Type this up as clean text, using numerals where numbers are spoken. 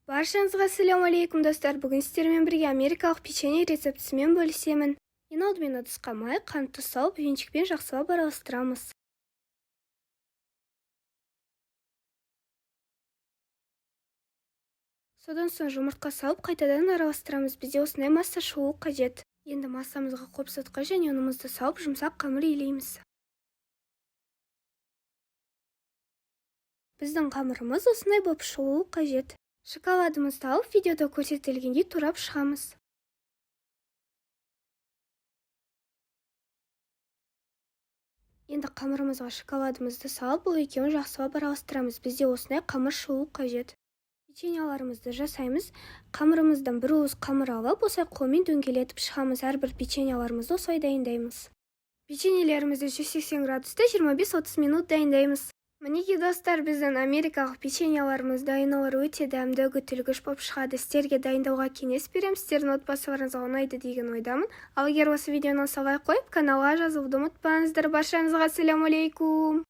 Баршаңызға ассалаумағалейкум достар. Бүгін сіздермен бірге америкалық печенье рецептісімен бөлісемін. Ең алдымен ыдысқа май, қант, тұз салып, венчикпен жақсылап араластырамыз. Содан соң жұмыртқа салып, қайтадан араластырамыз. Бізде осындай масса шығуы қажет. Енді массамызға қопсытқыш және ұнымызды салып, жұмсақ қамыр илейміз. Біздің қамырымыз осындай болып шығуы қажет. Шоколадымызды алып, видеода көрсетілгендей турап шығамыз. Енді қамырымызға шоколадымызды салып, бұл екеуін жақсылап араластырамыз. Бізде осындай қамыр шығуы қажет. Печеньяларымызды жасаймыз. Қамырымыздан бір уыс қамыр алып, осылай қолмен дөңгелетіп шығамыз. Әрбір печеньяларымызды осылай дайындаймыз. Печеньелерімізді 180 градуста 25-30 минут дайындаймыз. Мінеки достар, біздің америкалық печеньяларымыз дайын, олар өте дәмді, үгітілгіш болып шығады. Сіздерге дайындауға кеңес беремін, сіздердің отбасыларыңызға ұнайды деген ойдамын. Ал егер осы видеоны солай қойып, каналға жазылуды ұмытпаңыздар. Баршаңызға ассалаумағалейкум.